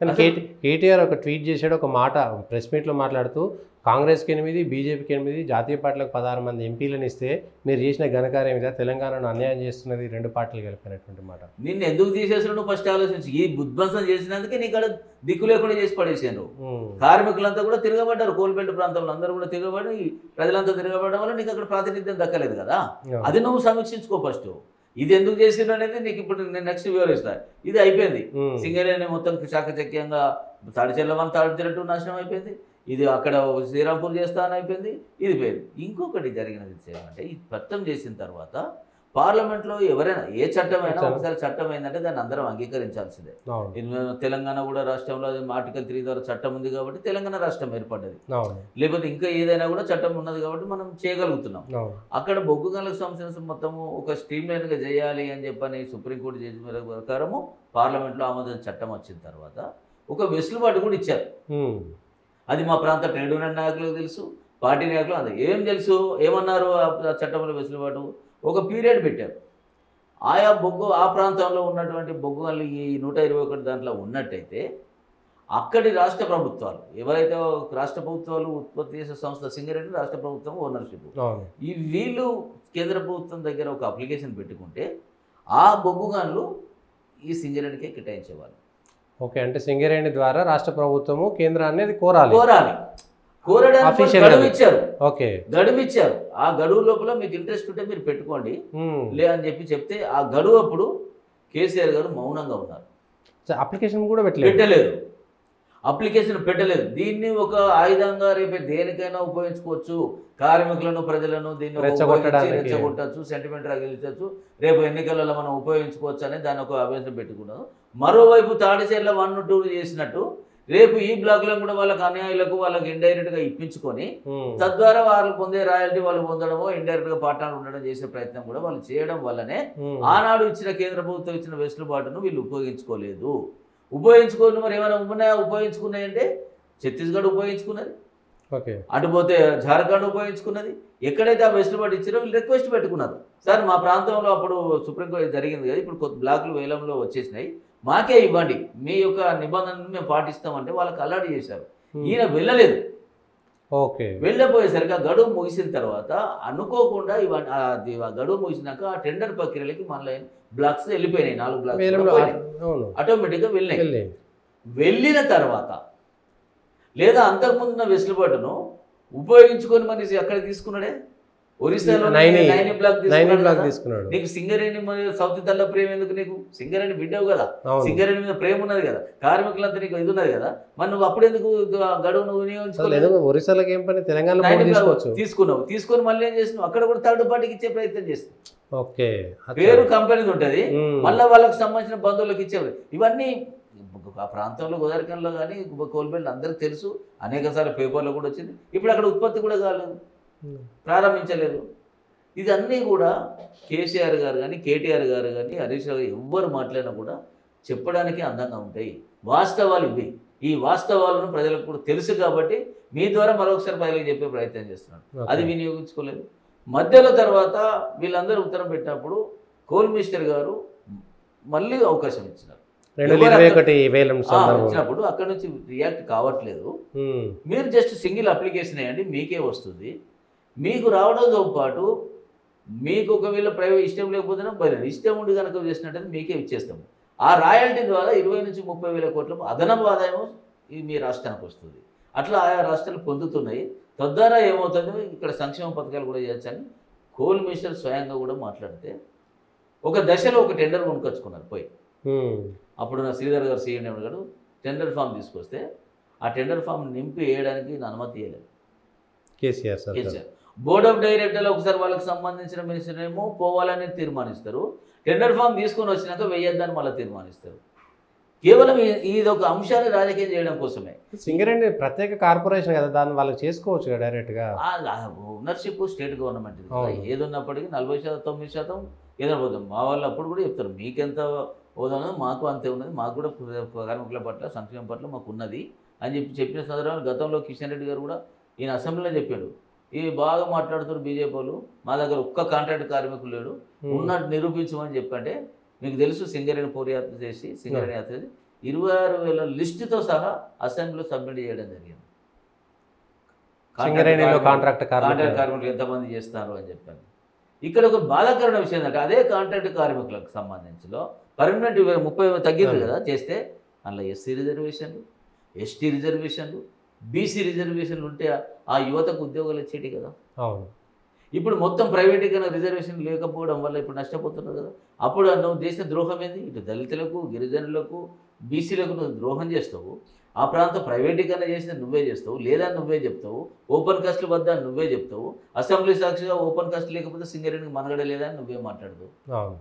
కానీ కేటీఆర్ ఒక ట్వీట్ చేశాడు, ఒక మాట ప్రెస్ మీట్లో మాట్లాడుతూ కాంగ్రెస్కి 8, బీజేపీకి 8, జాతీయ పార్టీలకు 16 మంది ఎంపీలను ఇస్తే మీరు చేసిన ఘనకార్యం మీద తెలంగాణను అన్యాయం చేస్తున్నది 2 పార్టీలు కలిపినటువంటి మాట. నిన్ను ఎందుకు తీసేసిన నువ్వు ఫస్ట్ ఆలోచించి, ఈ బుద్ధ్వంసం చేసినందుకే నీకు అక్కడ దిక్కు లేకుండా చేసి పడేసాను. కార్మికులంతా కూడా తిరగబడ్డారు, కోల్బెల్ట్ ప్రాంతంలో అందరూ కూడా తిరగబడి, ప్రజలంతా తిరగబడడం వల్ల నీకు అక్కడ ప్రాతినిధ్యం దక్కలేదు కదా. అది నువ్వు సమీక్షించుకో ఫస్ట్. ఇది ఎందుకు చేసిండ్రు అనేది నీకు ఇప్పుడు నేను నెక్స్ట్ వివరిస్తా. ఇది అయిపోయింది, సింగరేణి మొత్తం చాకచక్యంగా తాడిచెర్ల 1 తాడిచెర్ల 2 నాశనం అయిపోయింది. ఇది అక్కడ శ్రీరాంపూర్ చేస్తా అని అయిపోయింది. ఇది పోయింది. ఇంకొకటి జరిగినది ఏమంటే, ఈ చట్టం చేసిన తర్వాత పార్లమెంట్లో ఎవరైనా ఏ చట్టమైనా ఒకసారి చట్టం అయిందంటే దాన్ని అందరం అంగీకరించాల్సిందే. తెలంగాణ కూడా రాష్ట్రంలో ఆర్టికల్ 3 ద్వారా చట్టం ఉంది కాబట్టి తెలంగాణ రాష్ట్రం ఏర్పడ్డది. లేకపోతే ఇంకా ఏదైనా కూడా చట్టం ఉన్నది కాబట్టి మనం చేయగలుగుతున్నాం. అక్కడ బొగ్గు గనుల సంస్థ మొత్తము ఒక స్ట్రీమ్ లైన్గా చేయాలి అని చెప్పని సుప్రీంకోర్టు జడ్జిమెంట్ ప్రకారము పార్లమెంట్లో ఆమోదించిన చట్టం వచ్చిన తర్వాత ఒక వెసులుబాటు కూడా ఇచ్చారు. అది మా ప్రాంత ట్రేడ్ యూనియన్ నాయకులకు తెలుసు, పార్టీ నాయకులు అది ఏం తెలుసు. ఏమన్నారు ఆ చట్టంలో వెసులుబాటు? ఒక పీరియడ్ పెట్టారు. ఆయా ఆ ప్రాంతంలో ఉన్నటువంటి బొగ్గు గనులు ఈ 121 దాంట్లో ఉన్నట్టయితే అక్కడి రాష్ట్ర ప్రభుత్వాలు ఎవరైతే రాష్ట్ర ప్రభుత్వాలు ఉత్పత్తి చేసే సంస్థ సింగరేణి రాష్ట్ర ప్రభుత్వం ఓనర్షిప్, ఈ వీళ్ళు కేంద్ర ప్రభుత్వం దగ్గర ఒక అప్లికేషన్ పెట్టుకుంటే ఆ బొగ్గు గనులు ఈ సింగరేణికే కేటాయించేవాళ్ళు. ఓకే, అంటే సింగరేణి ద్వారా రాష్ట్ర ప్రభుత్వము కేంద్రాన్ని కోరాలి. కోరడానికి గడువు ఇచ్చారు. ఓకే, గడువు ఇచ్చారు. ఆ గడువు లోపల మీకు ఇంట్రెస్ట్ ఉంటే మీరు పెట్టుకోండి లే అని చెప్తే ఆ గడువు అప్పుడు కేసీఆర్ గారు మౌనంగా ఉన్నారు. అప్లికేషన్ కూడా పెట్టలేదు. దీన్ని ఒక ఆయుధంగా రేపే దేనికైనా ఉపయోగించుకోవచ్చు. కార్మికులను ప్రజలను దీన్ని రెచ్చగొట్టచ్చు, సెంటిమెంట్ రగిలించవచ్చు, రేపు ఎన్నికలలో మనం ఉపయోగించుకోవచ్చు అని దాన్ని ఒక అభ్యర్థం పెట్టుకున్నాం. మరోవైపు తాడిచెర్ల 1, 2 చేసినట్టు రేపు ఈ బ్లాక్లను కూడా వాళ్ళకి అన్యాయులకు వాళ్ళకి ఇండైరెక్ట్గా ఇప్పించుకొని తద్వారా వాళ్ళు పొందే రాయల్టీ వాళ్ళు పొందడమో ఇండైరెక్ట్గా పార్ట్నర్ ఉండడం చేసే ప్రయత్నం కూడా వాళ్ళు చేయడం వల్లనే ఆనాడు ఇచ్చిన కేంద్ర ప్రభుత్వం ఇచ్చిన వెసులుబాటును వీళ్ళు ఉపయోగించుకోలేదు. ఉపయోగించుకోని మరి ఏమైనా ఉపయోగించుకున్నాయంటే ఛత్తీస్గఢ్ ఉపయోగించుకున్నది, అటుపోతే జార్ఖండ్ ఉపయోగించుకున్నది. ఎక్కడైతే ఆ వెసులుబాటు ఇచ్చారో వీళ్ళు రిక్వెస్ట్ పెట్టుకున్నారు. సార్ మా ప్రాంతంలో అప్పుడు సుప్రీంకోర్టు జరిగింది కదా, ఇప్పుడు కొత్త బ్లాక్లు వేలంలో వచ్చేసినాయి, మాకే ఇవ్వండి, మీ యొక్క నిబంధనలు మేము పాటిస్తామంటే వాళ్ళకి అలర్ట్ చేశారు. ఈయన వెళ్ళలేదు. వెళ్ళబోయేసరికి ఆ గడువు ముగిసిన తర్వాత అనుకోకుండా ఇవన్నీ గడువు ముగిసినాక ఆ టెండర్ ప్రక్రియలకి మళ్ళీ బ్లాక్స్ వెళ్ళిపోయినాయి. 4 బ్లాక్స్ ఆటోమేటిక్గా వెళ్ళిన తర్వాత లేదా అంతకుముందున్న వెసులుబాటును ఉపయోగించుకొని మరి అక్కడ తీసుకున్నాడే. ఒరిస్సాలో 9 బ్లాక్ తీసుకున్నాడు. నీకు సింగరేణి సౌత్ తల్ల ప్రేమ ఎందుకు? నీకు సింగరేణి బిడ్డవు కదా, సింగరేణి మీద ప్రేమ ఉన్నది కదా, కార్మికులంతా నీకు ఇది ఉన్నది కదా, మరి నువ్వు అప్పుడెందుకు గడువును వినియోగించుకోలేదు? తీసుకొని మళ్ళీ ఏం చేసినావు? అక్కడ కూడా థర్డ్ పార్టీకి ఇచ్చే ప్రయత్నం చేస్తున్నావు. పేరు కంపెనీది ఉంటుంది, మళ్ళీ వాళ్ళకి సంబంధించిన బంధువులకు ఇచ్చేవారు. ఇవన్నీ ఆ ప్రాంతంలో గోదావరికంలో కానీ కోల్బెల్ట్ అందరికి తెలుసు, అనేకసార్లు పేపర్లో కూడా వచ్చింది. ఇప్పుడు అక్కడ ఉత్పత్తి కూడా కాలేదు, ప్రారంభించలేదు. ఇదన్నీ కూడా కేసీఆర్ గారు కానీ కేటీఆర్ గారు కానీ హరీష్ రావు ఎవ్వరు మాట్లాడినా కూడా చెప్పడానికి అందంగా ఉంటాయి. వాస్తవాలు ఇవి. ఈ వాస్తవాలను ప్రజలకు కూడా తెలుసు కాబట్టి మీ ద్వారా మరొకసారి ప్రజలకు చెప్పే ప్రయత్నం చేస్తున్నాడు. అది వినియోగించుకోలేదు. మధ్యలో తర్వాత వీళ్ళందరూ ఉత్తరం పెట్టినప్పుడు కోల్ మినిస్టర్ గారు మళ్ళీ అవకాశం ఇచ్చినారు. ఇచ్చినప్పుడు అక్కడ నుంచి రియాక్ట్ కావట్లేదు, మీరు జస్ట్ సింగిల్ అప్లికేషన్ వేయండి, మీకే వస్తుంది. మీకు రావడంతో పాటు మీకు ఒకవేళ ప్రైవేట్ ఇష్టం లేకపోతే ఇష్టం ఉండి కనుక చేసినట్టయితే మీకే ఇచ్చేస్తాము. ఆ రాయల్టీ ద్వారా 20 నుంచి 30 వేల కోట్ల అదనపు ఆదాయం మీ రాష్ట్రానికి వస్తుంది. అట్లా ఆయా రాష్ట్రాలు పొందుతున్నాయి. తద్వారా ఏమవుతుందో ఇక్కడ సంక్షేమ పథకాలు కూడా చేయొచ్చని కోల్ మినిస్టర్ స్వయంగా కూడా మాట్లాడితే ఒక దశలో ఒక టెండర్ కొనుకొచ్చుకున్నారు పోయి. అప్పుడు నా శ్రీధర్ గారు సీఎం గారు టెండర్ ఫామ్ తీసుకొస్తే ఆ టెండర్ ఫామ్ నింపి వేయడానికి అనుమతి ఇవ్వలేదు కేసీఆర్. బోర్డ్ ఆఫ్ డైరెక్టర్లు ఒకసారి వాళ్ళకి సంబంధించిన మినిస్టర్ ఏమో పోవాలని తీర్మానిస్తారు, టెండర్ ఫామ్ తీసుకొని వచ్చినాక వేయొద్దని మళ్ళీ తీర్మానిస్తారు. కేవలం ఇది ఒక అంశాన్ని రాజకీయం చేయడం కోసమే. సింగరేణి ప్రత్యేక కార్పొరేషన్ కదా, దాన్ని వాళ్ళకి చేసుకోవచ్చు కదా డైరెక్ట్గా. ఓనర్షిప్ స్టేట్ గవర్నమెంట్ ఏది ఉన్నప్పటికీ 40% ఏదైనా పోతాం. మా వాళ్ళు అప్పుడు కూడా చెప్తారు, మీకెంత హోదా మాకు అంతే ఉన్నది, మాకు కూడా కార్మికుల పట్ల సంక్షేమం పట్ల మాకు ఉన్నది అని చెప్పిన సందర్భంలో గతంలో కిషన్ రెడ్డి గారు కూడా ఈయన అసెంబ్లీలో చెప్పాడు, ఇవి బాగా మాట్లాడుతారు బీజేపీ వాళ్ళు, మా దగ్గర ఒక్క కాంట్రాక్ట్ కార్మికులు లేడు, ఉన్నట్టు నిరూపించమని చెప్పంటే మీకు తెలుసు సింగరేణి పోరు యాత్ర చేసి సింగరేణి యాత్ర చేసి 26,000 లిస్టుతో సహా అసెంబ్లీలో సబ్మిట్ చేయడం జరిగింది. సింగరేణిలో కాంట్రాక్ట్ కాంట్రాక్ట్ కార్మికులు ఎంతమంది చేస్తారు అని చెప్పాను. ఇక్కడ ఒక బాధాకరమైన విషయం ఏంటంటే అదే కాంట్రాక్ట్ కార్మికులకు సంబంధించిలో పర్మనెంట్ 30 తగ్గింది కదా చేస్తే, అందులో ఎస్సీ రిజర్వేషన్లు, ఎస్టీ రిజర్వేషన్లు, బీసీ రిజర్వేషన్లు ఉంటే ఆ యువతకు ఉద్యోగాలు వచ్చేటి కదా. అవును. ఇప్పుడు మొత్తం ప్రైవేటీకరణ రిజర్వేషన్ లేకపోవడం వల్ల ఇప్పుడు నష్టపోతున్నారు కదా. అప్పుడు నువ్వు చేసిన ద్రోహం ఏంది? ఇటు దళితులకు, గిరిజనులకు, బీసీలకు నువ్వు ద్రోహం చేస్తావు. ఆ ప్రాంతం ప్రైవేటీకరణ చేసిన నువ్వే చేస్తావు, లేదా నువ్వే చెప్తావు. ఓపెన్ కాస్ట్ వద్ద నువ్వే చెప్తావు. అసెంబ్లీ సాక్షిగా ఓపెన్ కాస్ట్ లేకపోతే సింగరేణికి మనగడ లేదా అని నువ్వే మాట్లాడతావు. అవును.